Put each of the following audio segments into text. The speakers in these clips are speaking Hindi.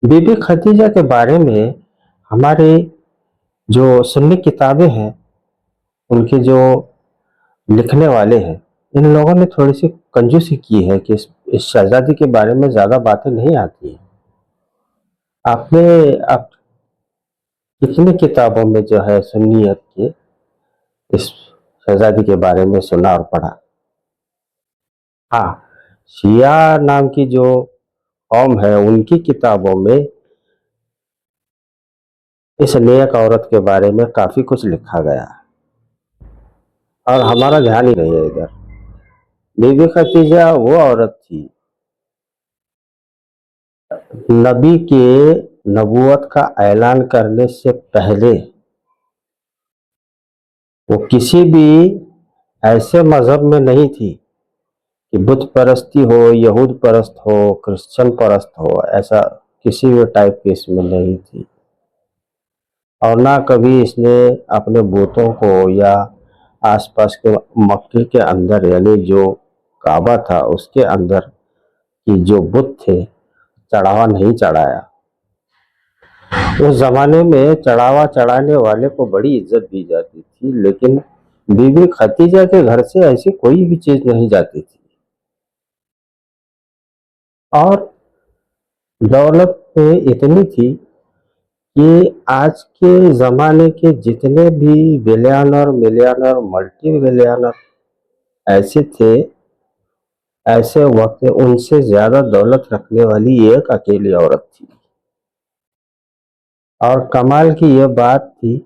बीबी खदीजा के बारे में हमारे जो सुन्नी किताबें हैं, उनके जो लिखने वाले हैं, इन लोगों ने थोड़ी-सी कंजूसी की है कि इस शहज़ादी के बारे में ज़्यादा बातें नहीं आती हैं। आपने आप कितनी किताबों में जो है सुन्नियत के इस शहज़ादी के बारे में सुना और पढ़ा? हाँ, शिया नाम की जो कौम है, उनकी किताबों में इस नेक औरत के बारे में काफ़ी कुछ लिखा गया है और हमारा ध्यान ही नहीं है इधर। बीबी खदीजा वो औरत थी, नबी के नबूवत का ऐलान करने से पहले वो किसी भी ऐसे मज़हब में नहीं थी कि बुत परस्ती हो, यहूद परस्त हो, क्रिश्चियन परस्त हो, ऐसा किसी भी टाइप की इसमें नहीं थी। और ना कभी इसने अपने बुतों को या आसपास के मक्के के अंदर यानी जो काबा था उसके अंदर की जो बुत थे चढ़ावा नहीं चढ़ाया। उस जमाने में चढ़ावा चढ़ाने वाले को बड़ी इज्जत दी जाती थी, लेकिन बीबी खदीजा के घर से ऐसी कोई भी चीज नहीं जाती थी। और दौलत में इतनी थी कि आज के जमाने के जितने भी बिलियनर मिलियनर मल्टी बिलियनर ऐसे थे, ऐसे वक्त उनसे ज्यादा दौलत रखने वाली एक अकेली औरत थी। और कमाल की यह बात थी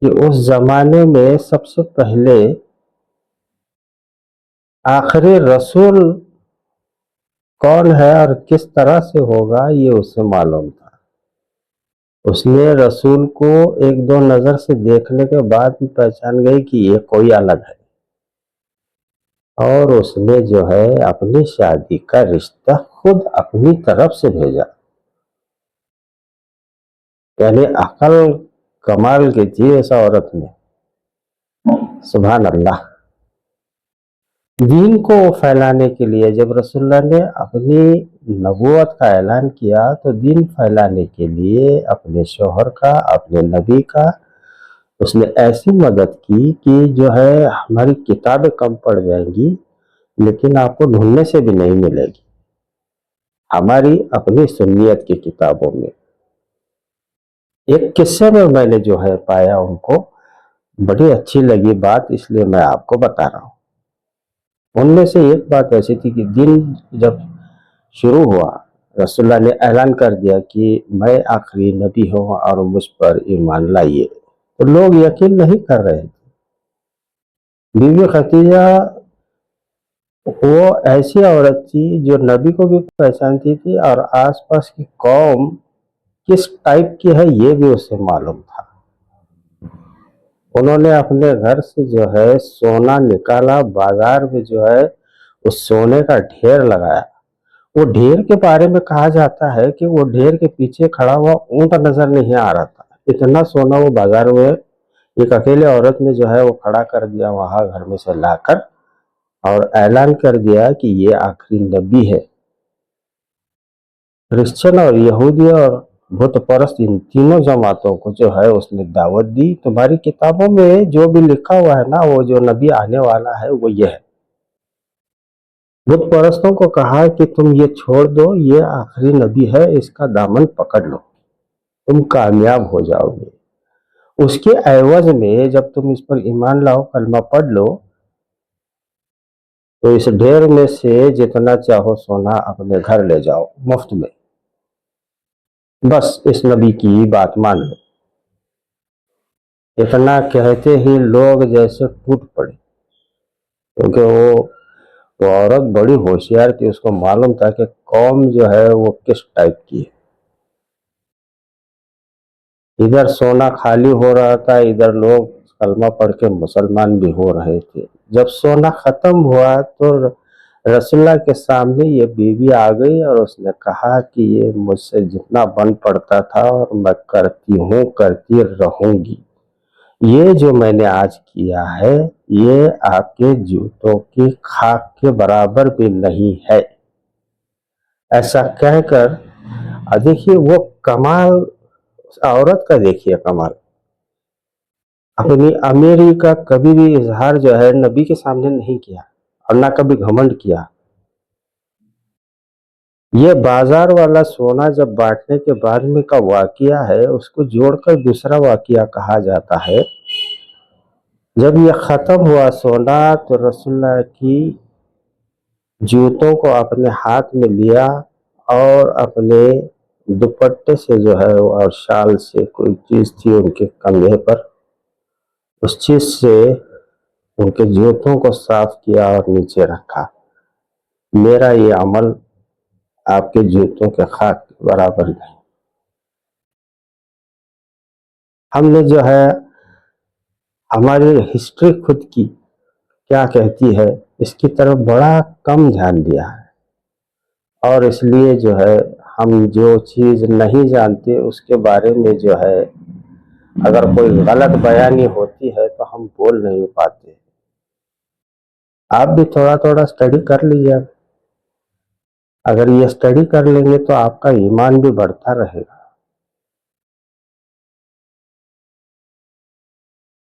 कि उस जमाने में सबसे पहले आखिरी रसूल कौन है और किस तरह से होगा ये उसे मालूम था। उसने रसूल को एक दो नजर से देखने के बाद भी पहचान गई कि ये कोई अलग है, और उसने जो है अपनी शादी का रिश्ता खुद अपनी तरफ से भेजा। यानी अकल कमाल की थी इस औरत में। सुभान अल्लाह। दीन को फैलाने के लिए जब रसूलुल्लाह ने अपनी नबूवत का ऐलान किया तो दीन फैलाने के लिए अपने शौहर का, अपने नबी का उसने ऐसी मदद की कि जो है हमारी किताबें कम पड़ जाएंगी लेकिन आपको ढूंढने से भी नहीं मिलेगी हमारी अपनी सुन्नियत की किताबों में। एक किस्से में मैंने जो है पाया उनको, बड़ी अच्छी लगी बात, इसलिए मैं आपको बता रहा हूँ। उनमें से एक बात ऐसी थी कि दिन जब शुरू हुआ, रसूलुल्लाह ने ऐलान कर दिया कि मैं आखिरी नबी हूँ और मुझ पर ईमान लाइए, तो लोग यकीन नहीं कर रहे थे। बीवी खदीजा वो ऐसी औरत थी जो नबी को भी पहचानती थी और आसपास की कौम किस टाइप की है ये भी उसे मालूम था। उन्होंने अपने घर से जो है सोना निकाला, बाजार में जो है उस सोने का ढेर लगाया। वो ढेर के बारे में कहा जाता है कि वो ढेर के पीछे खड़ा हुआ ऊंट नजर नहीं आ रहा था, इतना सोना वो बाजार में एक अकेले औरत ने जो है वो खड़ा कर दिया वहां घर में से लाकर, और ऐलान कर दिया कि ये आखिरी नबी है। क्रिश्चियन और यहूदी और बुत परस्त इन तीनों जमातों को जो है उसने दावत दी, तुम्हारी किताबों में जो भी लिखा हुआ है ना, वो जो नबी आने वाला है वो ये है। बुत परस्तों को कहा कि तुम ये छोड़ दो, ये आखिरी नबी है, इसका दामन पकड़ लो, तुम कामयाब हो जाओगे। उसके एवज में जब तुम इस पर ईमान लाओ, कलमा पढ़ लो, तो इस ढेर में से जितना चाहो सोना अपने घर ले जाओ मुफ्त में, बस इस नबी की बात मान लो। इतना कहते ही लोग जैसे टूट पड़े, क्योंकि वो औरत बड़ी होशियार थी, उसको मालूम था कि कौम जो है वो किस टाइप की है। इधर सोना खाली हो रहा था, इधर लोग कलमा पढ़ के मुसलमान भी हो रहे थे। जब सोना खत्म हुआ तो रसूलुल्लाह के सामने ये बीवी आ गई और उसने कहा कि ये मुझसे जितना बन पड़ता था और मैं करती हूँ, करती रहूंगी, ये जो मैंने आज किया है ये आपके जूतों की खाक के बराबर भी नहीं है। ऐसा कहकर देखिए वो कमाल, उस औरत का देखिए कमाल, अपनी अमीरी का कभी भी इजहार जो है नबी के सामने नहीं किया और ना कभी घमंड किया। ये बाजार वाला सोना जब बांटने के बाद में का वाकया है, उसको जोड़कर दूसरा वाकया कहा जाता है। जब ये खत्म हुआ सोना तो रसूलुल्लाह की जूतों को अपने हाथ में लिया और अपने दुपट्टे से जो है और शाल से कोई चीज थी उनके कंधे पर, उस चीज से उनके जूतों को साफ किया और नीचे रखा। मेरा ये अमल आपके जूतों के खाक के बराबर नहीं। हमने जो है हमारी हिस्ट्री खुद की क्या कहती है इसकी तरफ बड़ा कम ध्यान दिया है, और इसलिए जो है हम जो चीज नहीं जानते उसके बारे में जो है अगर कोई गलत बयानी होती है तो हम बोल नहीं पाते। आप भी थोड़ा थोड़ा स्टडी कर लीजिए। अगर ये स्टडी कर लेंगे तो आपका ईमान भी बढ़ता रहेगा।